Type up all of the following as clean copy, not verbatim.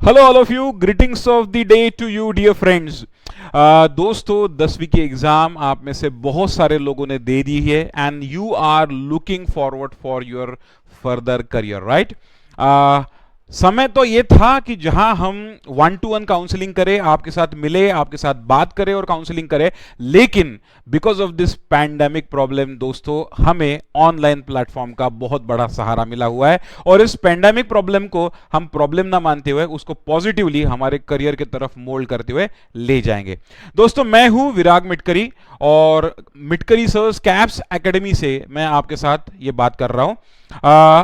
Hello all of you, greetings of the day to you dear friends. दोस्तों 10वीं की exam आप में से बहुत सारे लोगों ने दे दी है and you are looking forward for your further career, right. समय तो ये था कि जहां हम 1-to-1 काउंसलिंग करें, आपके साथ मिले, आपके साथ बात करें और काउंसलिंग करें, लेकिन because of this pandemic problem दोस्तों हमें ऑनलाइन प्लेटफॉर्म का बहुत बड़ा सहारा मिला हुआ है और इस पैंडेमिक प्रॉब्लम को हम प्रॉब्लम ना मानते हुए उसको पॉजिटिवली हमारे करियर की तरफ मोल्ड करते हुए ले जाएंगे। दोस्तों मैं हूं विराग मिटकरी और मिटकरी सर्स कैप्स एकेडमी से मैं आपके साथ ये बात कर रहा हूं।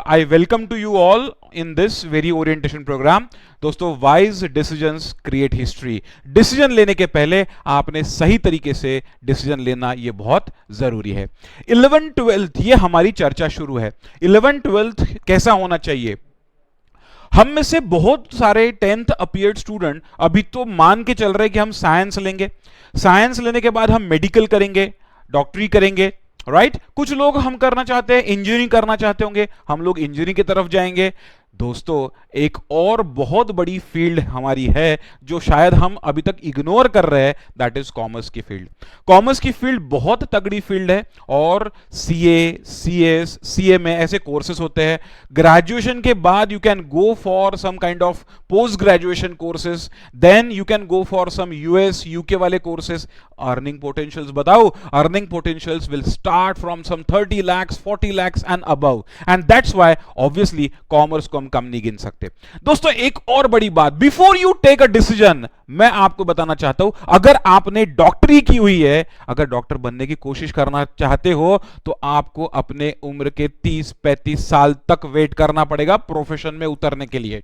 I welcome to you all in this very orientation programme. दोस्तों wise decisions create history. Decision लेने के पहले आपने सही तरीके से डिसीजन लेना ये बहुत जरूरी है। 11th-12th ये हमारी चर्चा शुरू है। 11th-12th कैसा होना चाहिए? हम में से बहुत सारे 10th अपीयर्ड स्टूडेंट अभी तो मान के चल रहे हैं कि हम साइंस लेंगे, साइंस लेने के बाद हम मेडिकल करेंगे, डॉक्टरी करेंगे, राइट। कुछ लोग हम करना चाहते हैं, इंजीनियरिंग करना चाहते होंगे, हम लोग इंजीनियरिंग की तरफ जाएंगे। दोस्तों एक और बहुत बड़ी फील्ड हमारी है जो शायद हम अभी तक इग्नोर कर रहे हैं, दैट इज कॉमर्स की फील्ड। कॉमर्स की फील्ड बहुत तगड़ी फील्ड है और सीए, सीएस, सीए में ऐसे कोर्सेज होते हैं। ग्रेजुएशन के बाद you can go for some kind of post graduation courses, then you can go for some US UK वाले कोर्सेज। अर्निंग पोटेंशियल्स बताओ, earning potentials will start from some 30 lakhs 40 lakhs and above, and that's why obviously commerce को हम कम नहीं गिन सकते। दोस्तों एक और बड़ी बात, before you take a decision मैं आपको बताना चाहता हूं, अगर आपने डॉक्टरी की हुई है, अगर डॉक्टर बनने की कोशिश करना चाहते हो तो आपको अपने उम्र के 30-35 साल तक वेट करना पड़ेगा प्रोफेशन में उतरने के लिए।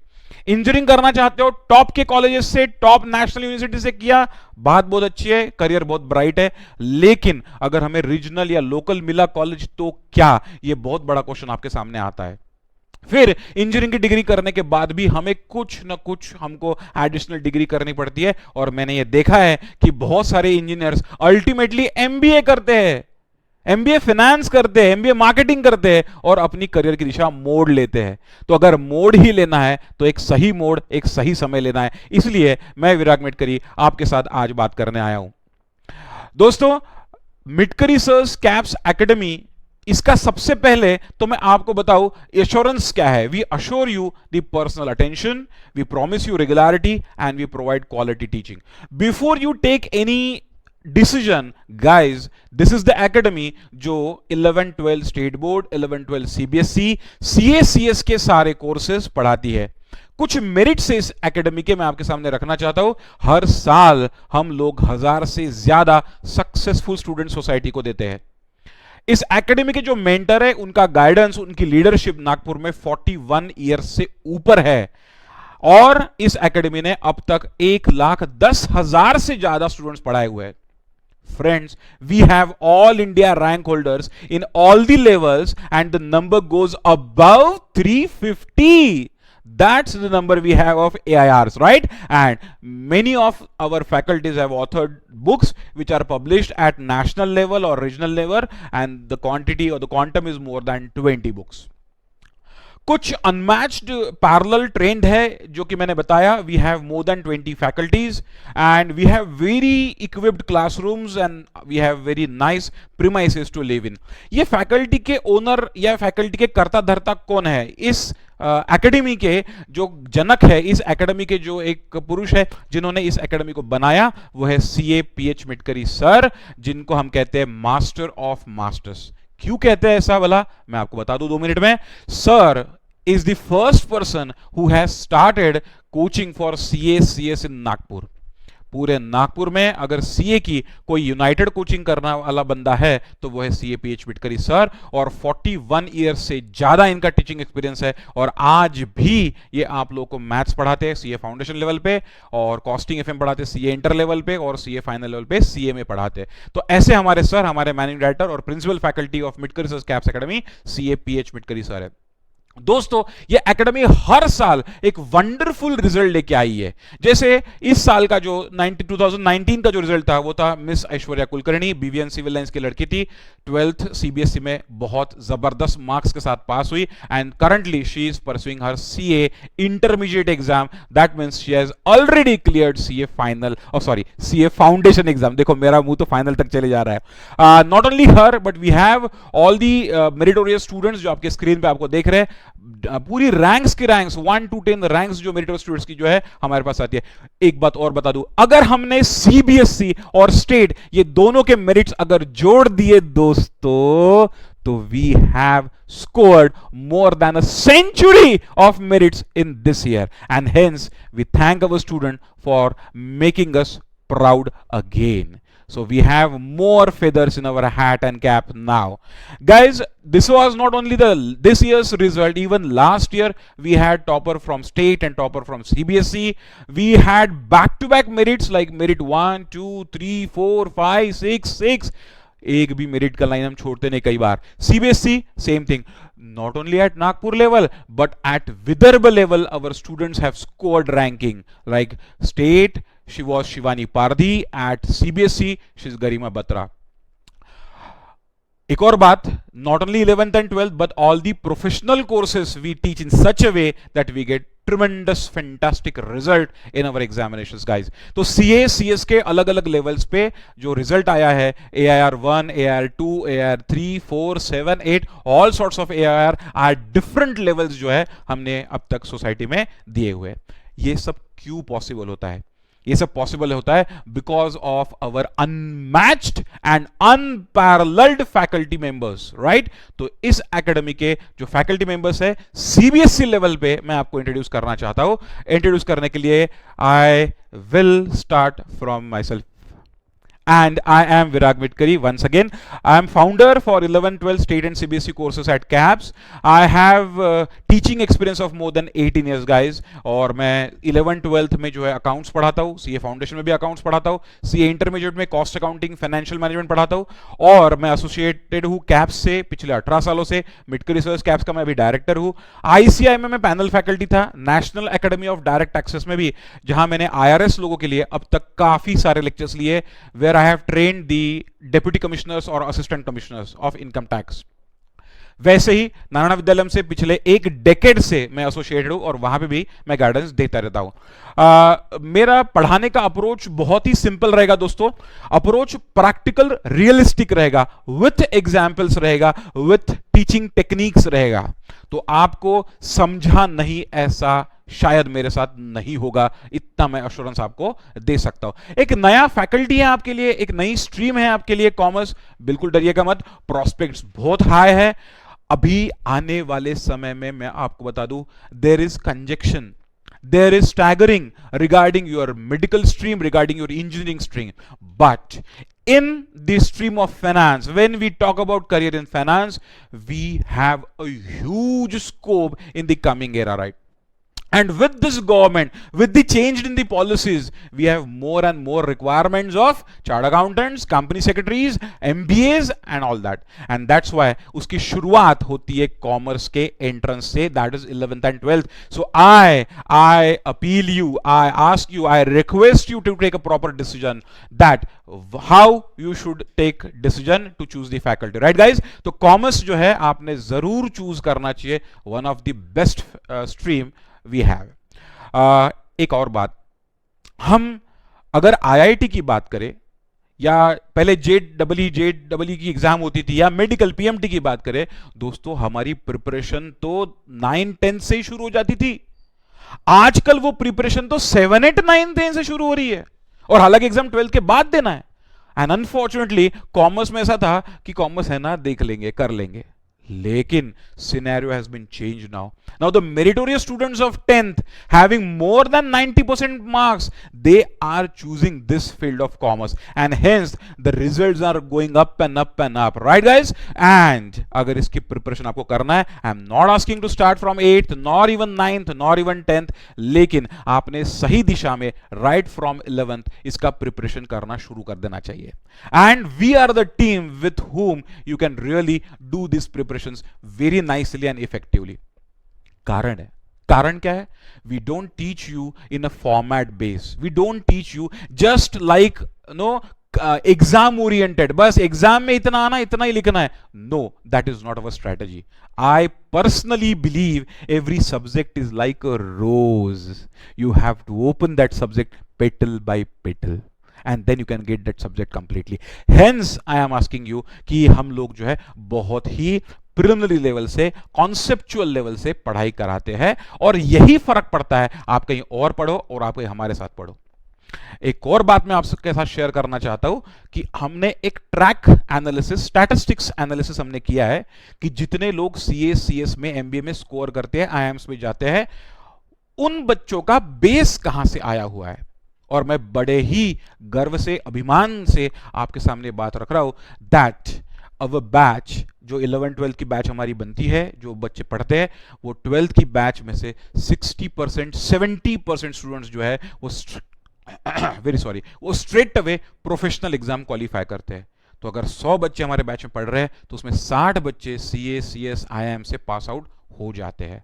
इंजीनियरिंग करना चाहते हो, टॉप के कॉलेजेस से, टॉप नेशनल यूनिवर्सिटी से किया, बात बहुत अच्छी है, करियर बहुत ब्राइट है, लेकिन अगर हमें रीजनल या लोकल मिला कॉलेज तो क्या? यह बहुत बड़ा क्वेश्चन आपके सामने आता है। फिर इंजीनियरिंग की डिग्री करने के बाद भी हमें कुछ ना कुछ हमको एडिशनल डिग्री करनी पड़ती है और मैंने ये देखा है कि बहुत सारे इंजीनियर्स अल्टीमेटली एमबीए करते हैं, एमबीए फाइनेंस करते हैं, एमबीए मार्केटिंग करते हैं और अपनी करियर की दिशा मोड़ लेते हैं। तो अगर मोड़ ही लेना है तो एक सही मोड़, एक सही समय लेना है। इसलिए मैं विराग मिटकरी आपके साथ आज बात करने आया हूं। दोस्तों मिटकरी सर्स कैप्स एकेडमी, इसका सबसे पहले तो मैं आपको बताऊं एश्योरेंस क्या है। We assure you the personal attention, we promise you regularity and we provide quality teaching. Before you take any decision guys, this is the academy जो 11-12 स्टेट बोर्ड, 11-12 सीबीएसई, सीएसीएस के सारे कोर्सेज पढ़ाती है। कुछ मेरिट से इस एकेडमी के मैं आपके सामने रखना चाहता हूं। हर साल हम लोग 1000 से ज्यादा सक्सेसफुल स्टूडेंट सोसाइटी को देते हैं। इस एकेडमी के जो मेंटर है उनका गाइडेंस, उनकी लीडरशिप नागपुर में 41 ईयर्स से ऊपर है और इस एकेडमी ने अब तक 1,10,000 से ज्यादा स्टूडेंट्स पढ़ाए हुए हैं। Friends, we have all India rank holders in all the levels and the number goes above 350. That's the number we have of AIRs, right? And many of our faculties have authored books which are published at national level or regional level, and the quantity or the quantum is more than 20 books. कुछ unmatched parallel trend है जो कि मैंने बताया। We have more than 20 faculties and we have very equipped classrooms and we have very nice premises to live in. ये faculty के owner या faculty के कर्ता धर्ता कौन है? इस एकेडमी के जो जनक है, इस एकेडमी के जो एक पुरुष है जिन्होंने इस एकेडमी को बनाया, वो है सीए पीएच मिटकरी सर, जिनको हम कहते हैं मास्टर ऑफ मास्टर्स। क्यों कहते हैं ऐसा वाला मैं आपको बता दूं 2 मिनट में। Sir is the first person who has started coaching for CA/CS in Nagpur. पूरे नागपुर में अगर सीए की कोई यूनाइटेड कोचिंग करने वाला बंदा है तो वो है सीए पीएच मिटकरी सर, और 41 ईयर्स से ज्यादा इनका टीचिंग एक्सपीरियंस है और आज भी ये आप लोगों को मैथ्स पढ़ाते हैं सीए फाउंडेशन लेवल पे, और कॉस्टिंग एफएम पढ़ाते हैं सीए इंटर लेवल पे, और सीए फाइनल लेवल पे सीए में पढ़ाते हैं। तो ऐसे हमारे सर, हमारे मैनेजिंग डायरेक्टर और principal faculty of Mitkari sir Caps academy CA PH Mitkari sir है। दोस्तों ये एकेडमी हर साल एक वंडरफुल रिजल्ट लेके आई है। जैसे इस साल का जो 2019 का जो रिजल्ट था वो था miss Aishwarya Kulkarni, BVN Civil Lines की लड़की थी, 12th सीबीएसई में बहुत जबरदस्त मार्क्स के साथ पास हुई and currently she is pursuing her CA intermediate exam. That means she has already cleared CA final और सॉरी सीए फाउंडेशन एग्जाम। देखो मेरा मुंह तो फाइनल तक चले जा रहा है। Not only her but we have all the meritorious students जो आपके स्क्रीन पे आपको देख रहे हैं। पूरी रैंक्स की रैंक्स 1 to 10 रैंक्स जो मेरिटोरियस स्टूडेंट्स की जो है हमारे पास आती है। एक बात और बता दूं, अगर हमने सीबीएसई और स्टेट ये दोनों के मेरिट्स अगर जोड़ दिए दोस्तों तो we have scored more than a century of merits in this year and hence we thank our student for making us proud again. So we have more feathers in our hat and cap now. Guys, this was not only this year's result, even last year we had topper from state and topper from CBSE. We had back-to-back merits like merit 1, 2, 3, 4, 5, 6, 6. एक भी merit का line हम छोड़ते नहीं कई बार। CBSE same thing, not only at Nagpur level but at Vidarbha level our students have scored ranking like state she was Shivani Pardhi, at CBSE she is Garima Batra. एक और बात, not only 11th and 12th but all the professional courses we teach in such a way that we get tremendous fantastic result in our examinations guys. तो CA CS के अलग अलग levels पे जो result आया है, AIR 1, AIR 2, AIR 3, 4, 7, 8 all sorts of AIR are different levels जो है हमने अब तक सोसाइटी में दिए हुए। ये सब क्यों पॉसिबल होता है? ये सब पॉसिबल होता है because of our unmatched and unparalleled faculty members, right. तो इस एकेडमी के जो फैकल्टी मेंबर्स है सीबीएसई लेवल पे मैं आपको इंट्रोड्यूस करना चाहता हूं। इंट्रोड्यूस करने के लिए I will start from my self and I am Virag Mitkari. Once again, I am founder for 11, 12 state and CBSE courses at CAPS. I have teaching experience of more than 18 years guys, और मैं 11, 12 में जो है accounts पढ़ाता हूँ, CA foundation में भी accounts पढ़ाता हूँ, सीए इंटरमीडिएट में कॉस्ट अकाउंटिंग फाइनेंशियल मैनेजमेंट पढ़ाता हूँ, और मैं एसोसिएटेड हूँ कैप्स से पिछले 18 सालों से। मिटकरी रिसर्च कैप्स का मैं भी डायरेक्टर हूँ। आईसीआई में मैं पैनल फैकल्टी था, national academy of direct access में भी, जहां मैंने आईआरएस लोगों के लिए अब तक काफी सारे लेक्चर्स लिए, where I have trained the deputy commissioners or assistant commissioners of income tax. वैसे ही नारायण विद्यालय से पिछले एक डेकेड से मैं एसोसिएटेड हूं और वहां पे भी मैं गाइडेंस देता रहता हूं। मेरा पढ़ाने का अप्रोच बहुत ही सिंपल रहेगा दोस्तों। अप्रोच प्रैक्टिकल रियलिस्टिक रहेगा, विथ एग्जाम्पल्स रहेगा, विथ टीचिंग टेक्निक्स रहेगा। तो आपको समझा नहीं ऐसा शायद मेरे साथ नहीं होगा, इतना मैं एश्योरेंस आपको दे सकता हूं। एक नया फैकल्टी है आपके लिए, एक नई स्ट्रीम है आपके लिए कॉमर्स, बिल्कुल डरिएगा मत, प्रोस्पेक्ट्स बहुत हाई है। अभी आने वाले समय में मैं आपको बता दूं, there is congestion, there is staggering regarding your medical stream, regarding your engineering stream, but in the stream of finance, when we talk about career in finance, we have a huge scope in the coming era, right? And with this government, with the change in the policies, we have more and more requirements of chartered accountants, company secretaries, MBAs and all that. And that's why उसकी शुरुआत होती है commerce के entrance से, that is 11th and 12th. So I appeal you, I ask you, I request you to take a proper decision that how you should take decision to choose the faculty, right guys? तो commerce जो है आपने जरूर choose करना चाहिए, one of the best stream we have. एक और बात, हम अगर आईआईटी की बात करें या पहले जेडडब्ल्यू की एग्जाम होती थी या मेडिकल पीएमटी की बात करें दोस्तों, हमारी प्रिपरेशन तो 9-10 से ही शुरू हो जाती थी। आजकल वो प्रिपरेशन तो 7, 8, 9, 10 से शुरू हो रही है, और हालांकि एग्जाम 12 के बाद देना है। एंड अनफॉर्चुनेटली कॉमर्स में ऐसा था कि कॉमर्स है ना, देख लेंगे कर लेंगे, लेकिन scenario has been changed now. Now the meritorious students of 10th having more than 90% marks, they are choosing this field of commerce and hence the results are going up and up and up, right guys? And अगर इसकी preparation आपको करना है, I am not asking to start from 8th nor even 9th nor even 10th, लेकिन आपने सही दिशा में right from 11th इसका preparation करना शुरू कर देना चाहिए। And we are the team with whom you can really do this preparations very nicely and effectively. कारण है। कारण क्या है? We don't teach you in a format base, we don't teach you just like no exam oriented, बस exam में इतना आना इतना ही लिखना है। No, that is not our strategy. I personally believe every subject is like a rose, you have to open that subject petal by petal and then you can get that subject completely. Hence I am asking you कि हम लोग जो है बहुत ही preliminary level से conceptual level से पढ़ाई कराते हैं, और यही फर्क पड़ता है आप कहीं और पढ़ो और आप कहीं हमारे साथ पढ़ो। एक और बात मैं आपके साथ शेयर करना चाहता हूं कि हमने एक ट्रैक एनालिसिस, स्टैटिस्टिक्स एनालिसिस हमने किया है कि जितने लोग सीएस में, एमबीए में स्कोर करते हैं, आईआईएम्स में जाते हैं, उन बच्चों का बेस कहां से आया हुआ है। और मैं बड़े ही गर्व से, अभिमान से आपके सामने बात रख रहा हूं दैट अवर बैच, जो 11-12 की बैच हमारी बनती है, जो बच्चे पढ़ते हैं, वो 12th की बैच में से 60%, 70% स्टूडेंट्स जो है वो वेरी सॉरी, वो straight away professional exam qualify करते हैं। तो अगर 100 बच्चे हमारे बैच में पढ़ रहे हैं तो उसमें 60 बच्चे सीए, सीएस, आईआईएम से पास आउट हो जाते हैं।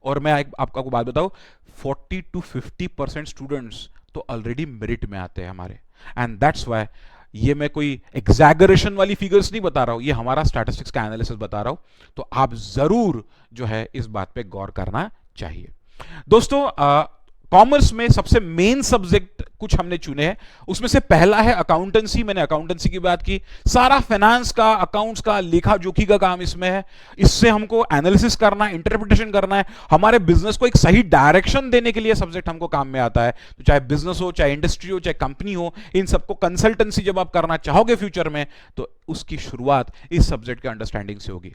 और मैं आपको बात बताऊं, 40 to 50% स्टूडेंट्स तो ऑलरेडी मेरिट में आते हैं हमारे। एंड दैट्स व्हाई, ये मैं कोई एग्जैगरेशन वाली फिगर्स नहीं बता रहा हूं, ये हमारा स्टैटिस्टिक्स का एनालिसिस बता रहा हूं। तो आप जरूर जो है इस बात पे गौर करना चाहिए। दोस्तों, कॉमर्स में सबसे मेन सब्जेक्ट कुछ हमने चुने हैं, उसमें से पहला है अकाउंटेंसी। मैंने अकाउंटेंसी की बात की, सारा फाइनेंस का, अकाउंट्स का, लेखा जोखी का काम इसमें है। इससे हमको एनालिसिस करना है, इंटरप्रिटेशन करना है, हमारे बिजनेस को एक सही डायरेक्शन देने के लिए सब्जेक्ट हमको काम में आता है। तो चाहे बिजनेस हो, चाहे इंडस्ट्री हो, चाहे कंपनी हो, इन सबको कंसल्टेंसी जब आप करना चाहोगे फ्यूचर में, तो उसकी शुरुआत इस सब्जेक्ट के अंडरस्टैंडिंग से होगी।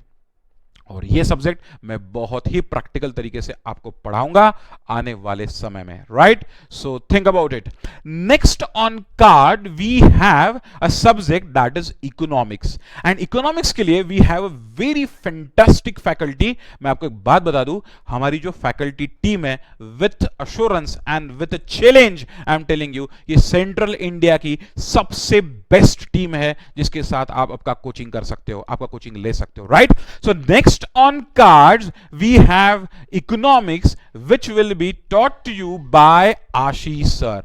और ये सब्जेक्ट मैं बहुत ही प्रैक्टिकल तरीके से आपको पढ़ाऊंगा आने वाले समय में, right? So think about it. Next on card we have a subject that is economics, and economics के लिए we have a very fantastic faculty. मैं आपको एक बात बता दूं, हमारी जो फैकल्टी टीम है, with assurance and with challenge, I am telling you, ये सेंट्रल इंडिया की सबसे बेस्ट टीम है जिसके साथ आप आपका कोचिंग कर सकते हो, आपका कोचिंग ले सकते हो, right? So next on cards we have economics, which will be taught to you by Ashish sir.